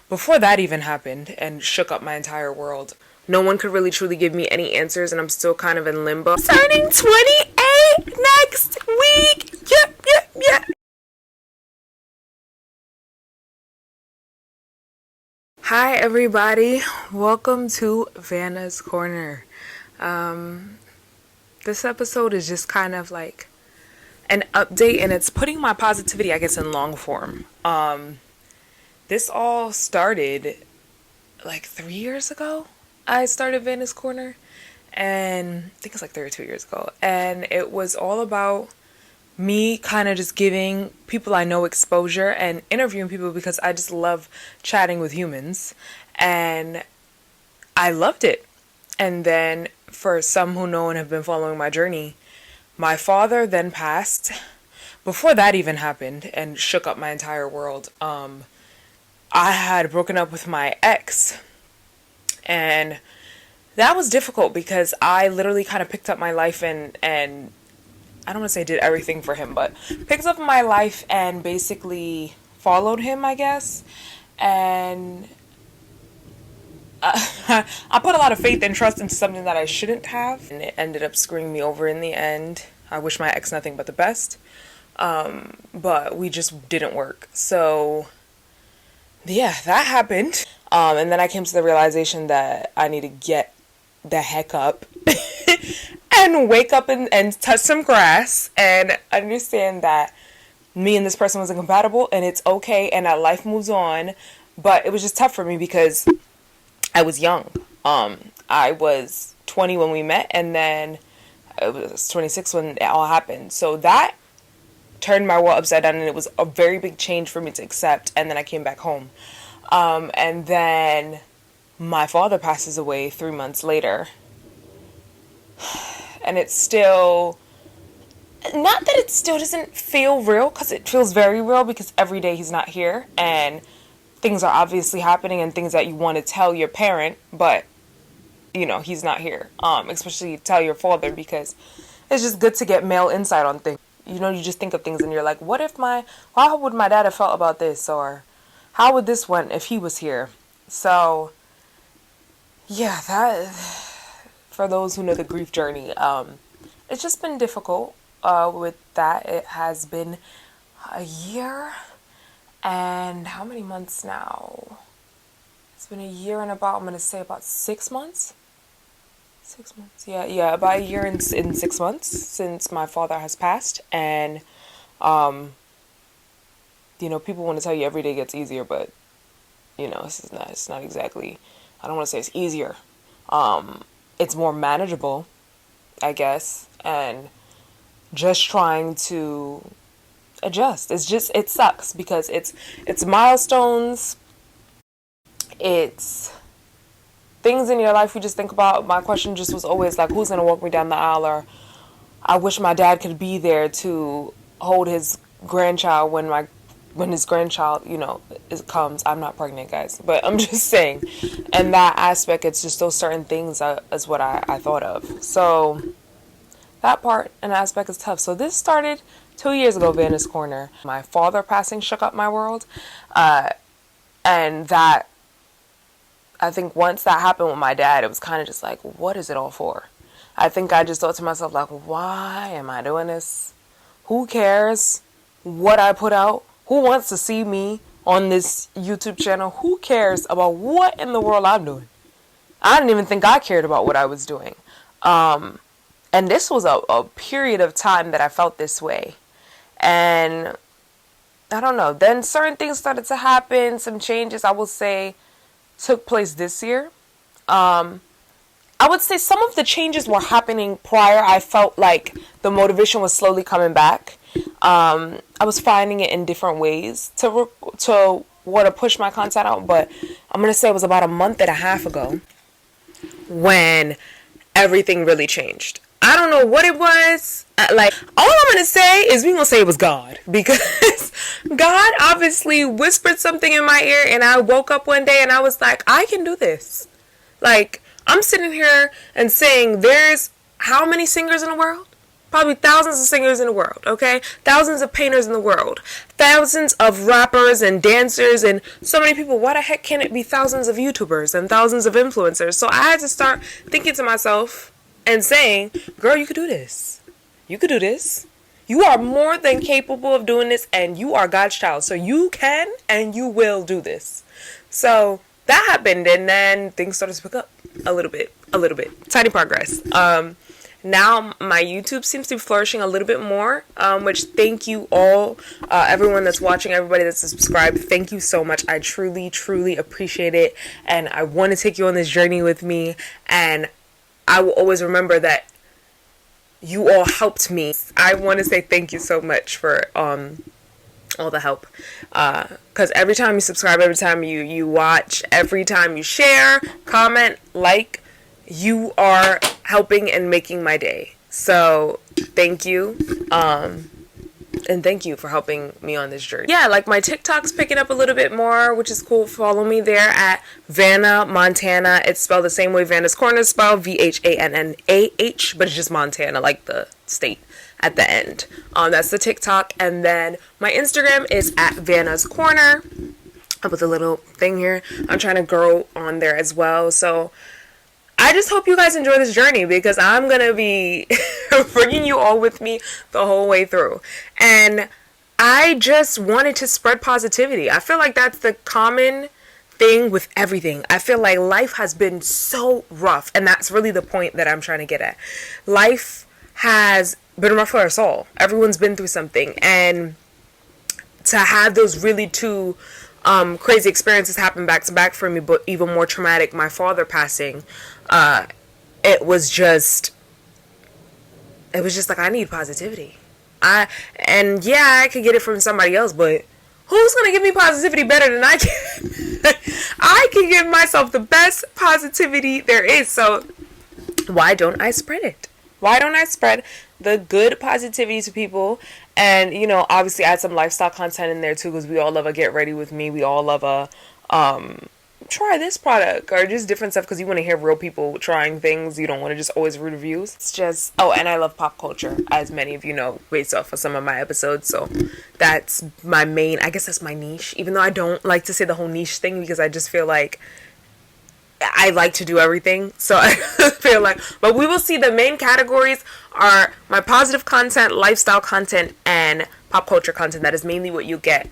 Before that even happened and shook up my entire world, no one could really truly give me any answers, and I'm still kind of in limbo. Turning 28 next week. Yep. Hi, everybody. Welcome to Vanna's Corner. This episode is just kind of like an update, and it's putting my positivity, I guess, in long form. This all started like 3 years ago. I started Vanna's Corner, and I think it's like 32 years ago. And it was all about me kind of just giving people I know exposure and interviewing people because I just love chatting with humans. And I loved it. And then for some who know and have been following my journey, my father then passed. Before that even happened and shook up my entire world, I had broken up with my ex, and that was difficult because I literally kind of picked up my life and I don't want to say did everything for him, but picked up my life and basically followed him, I guess. And I put a lot of faith and trust into something that I shouldn't have, and it ended up screwing me over in the end. I wish my ex nothing but the best, but we just didn't work. So yeah, that happened. And then I came to the realization that I need to get the heck up and wake up and touch some grass and understand that me and this person was incompatible, and it's okay, and that life moves on. But it was just tough for me because I was young. I was 20 when we met, and then I was 26 when it all happened. So that turned my world upside down, and it was a very big change for me to accept. And then I came back home. And then my father passes away 3 months later. And it's still, not that it still doesn't feel real, because it feels very real because every day he's not here. And things are obviously happening and things that you want to tell your parent, but, you know, he's not here. Especially tell your father, because it's just good to get male insight on things. You know, you just think of things and you're like, how would my dad have felt about this? Or how would this went if he was here? So, yeah, that, for those who know the grief journey, it's just been difficult with that. It has been a year and how many months now? It's been a year and about 6 months. 6 months, yeah, about a year in 6 months since my father has passed. And you know, people want to tell you every day gets easier, but you know, it's not exactly, I don't want to say it's easier. It's more manageable, I guess, and just trying to adjust. It sucks because it's milestones, it's things in your life you just think about. My question just was always like, who's gonna walk me down the aisle? Or I wish my dad could be there to hold his grandchild when his grandchild, you know, comes. I'm not pregnant, guys, but I'm just saying. And that aspect, it's just those certain things is what I thought of. So that part and aspect is tough. So this started 2 years ago, Vanna's Corner. My father passing shook up my world. And that, I think once that happened with my dad, it was kind of just like, what is it all for? I think I just thought to myself, like, why am I doing this? Who cares what I put out? Who wants to see me on this YouTube channel? Who cares about what in the world I'm doing? I didn't even think I cared about what I was doing. And this was a period of time that I felt this way. And I don't know. Then certain things started to happen. Some changes, I will say, took place this year. I would say some of the changes were happening prior. I felt like the motivation was slowly coming back. I was finding it in different ways to want to push my content out. But I'm going to say it was about a month and a half ago when everything really changed. I don't know what it was. Like, all I'm going to say is we're going to say it was God. Because God obviously whispered something in my ear, and I woke up one day and I was like, I can do this. Like, I'm sitting here and saying there's how many singers in the world? probably thousands of singers in the world, okay? Thousands of painters in the world. Thousands of rappers and dancers and so many people. Why the heck can't it be thousands of YouTubers and thousands of influencers? So I had to start thinking to myself and saying, girl, you could do this. You could do this. You are more than capable of doing this, and you are God's child. So you can and you will do this. So that happened, and then things started to pick up a little bit. Tiny progress. Now my YouTube seems to be flourishing a little bit more, which thank you all, everyone that's watching, everybody that's subscribed. Thank you so much. I truly, truly appreciate it, and I want to take you on this journey with me, and I will always remember that you all helped me. I want to say thank you so much for all the help, because every time you subscribe, every time you watch, every time you share, comment, like, you are helping and making my day. So thank you, and thank you for helping me on this journey. Yeah, like my TikTok's picking up a little bit more, which is cool. Follow me there at Vanna Montana. It's spelled the same way Vanna's Corner is spelled, VHANNAH, but it's just Montana, like the state at the end. That's the TikTok. And then my Instagram is at Vanna's Corner. I put the little thing here. I'm trying to grow on there as well. So I just hope you guys enjoy this journey, because I'm going to be bringing you all with me the whole way through. And I just wanted to spread positivity. I feel like that's the common thing with everything. I feel like life has been so rough, and that's really the point that I'm trying to get at. Life has been rough for us all. Everyone's been through something, and to have those really two crazy experiences happen back to back for me, but even more traumatic, my father passing, it was just like, I need positivity. I could get it from somebody else, but who's gonna give me positivity better than I can? I can give myself the best positivity there is, so why don't I spread it? Why don't I spread the good positivity to people? And, you know, obviously add some lifestyle content in there too, because we all love a get ready with me. We all love a try this product, or just different stuff, because you want to hear real people trying things. You don't want to just always read reviews. It's just, and I love pop culture, as many of you know, based off of some of my episodes. So that's my main, I guess that's my niche, even though I don't like to say the whole niche thing, because I just feel like I like to do everything. So I feel like, but we will see, the main categories are my positive content, lifestyle content, and pop culture content. That is mainly what you get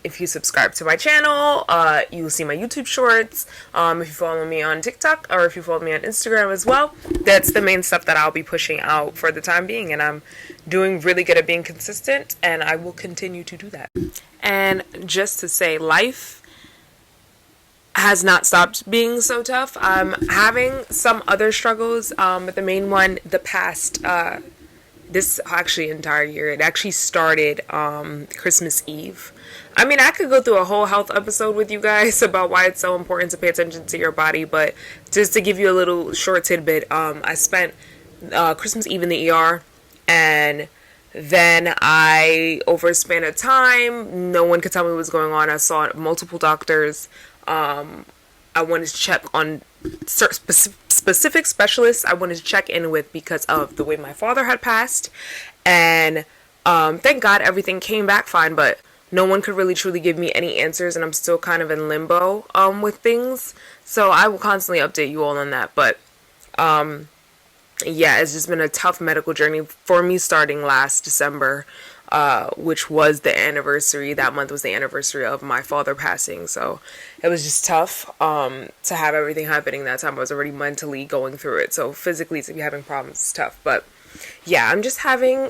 if you subscribe to my channel. You will see my YouTube shorts. If you follow me on TikTok, or if you follow me on Instagram as well, that's the main stuff that I'll be pushing out for the time being. And I'm doing really good at being consistent, and I will continue to do that. And just to say, life has not stopped being so tough. I'm having some other struggles, but the main one, the past, this actually entire year, it actually started Christmas Eve. I mean, I could go through a whole health episode with you guys about why it's so important to pay attention to your body, but just to give you a little short tidbit, I spent Christmas Eve in the ER, and then I, over a span of time, no one could tell me what was going on. I saw multiple doctors. I wanted to check on specific specialists I wanted to check in with, because of the way my father had passed, and thank God everything came back fine, but no one could really truly give me any answers, and I'm still kind of in limbo with things, so I will constantly update you all on that. But yeah, it's just been a tough medical journey for me, starting last December, which was the anniversary. That month was the anniversary of my father passing, so it was just tough to have everything happening that time. I was already mentally going through it, so physically to be having problems is tough. But yeah,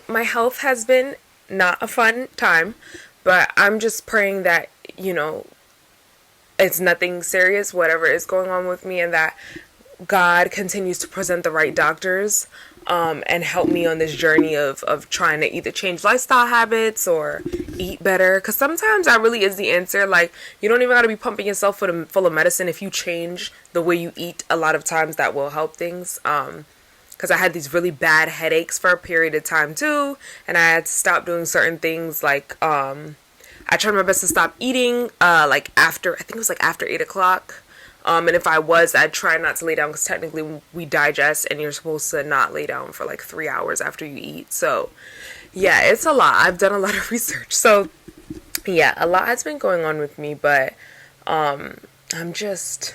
my health has been not a fun time, but I'm just praying that, you know, it's nothing serious, whatever is going on with me, and that God continues to present the right doctors and help me on this journey of trying to either change lifestyle habits or eat better. Because sometimes that really is the answer. Like, you don't even got to be pumping yourself full of medicine. If you change the way you eat, a lot of times that will help things. Because I had these really bad headaches for a period of time too, and I had to stop doing certain things. Like I tried my best to stop eating like after, I think it was like after 8 o'clock. And if I was, I'd try not to lay down because technically we digest and you're supposed to not lay down for like 3 hours after you eat. So yeah, it's a lot. I've done a lot of research. So yeah, a lot has been going on with me, but I'm just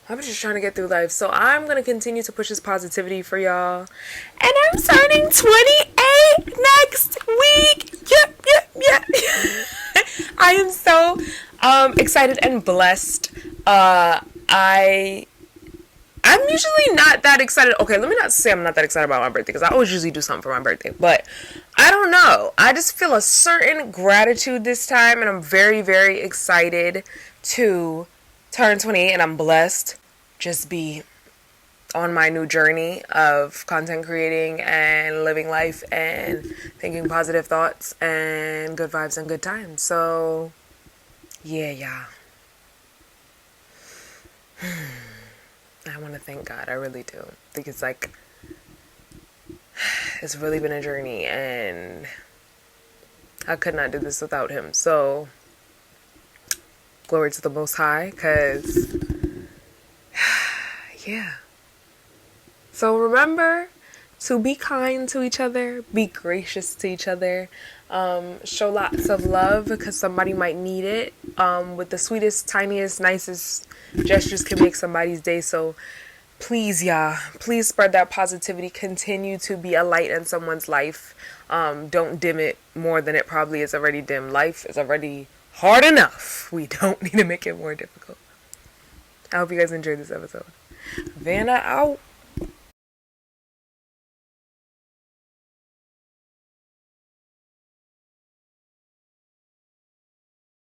trying to get through life. So I'm going to continue to push this positivity for y'all. And I'm turning 28 next week. Yep. I am so excited and blessed. I'm usually not that excited. Okay, let me not say I'm not that excited about my birthday, because I always usually do something for my birthday. But I don't know. I just feel a certain gratitude this time, and I'm very, very excited to turn 28, and I'm blessed. Just be on my new journey of content creating and living life and thinking positive thoughts and good vibes and good times. So, yeah. I want to thank God. I really do. Because, like, it's really been a journey, and I could not do this without him. So, glory to the Most High, because, yeah. So remember to be kind to each other, be gracious to each other, show lots of love, because somebody might need it. With the sweetest, tiniest, nicest gestures can make somebody's day. So please, y'all, please spread that positivity. Continue to be a light in someone's life. Don't dim it more than it probably is already dim. Life is already hard enough. We don't need to make it more difficult. I hope you guys enjoyed this episode. Vanna out.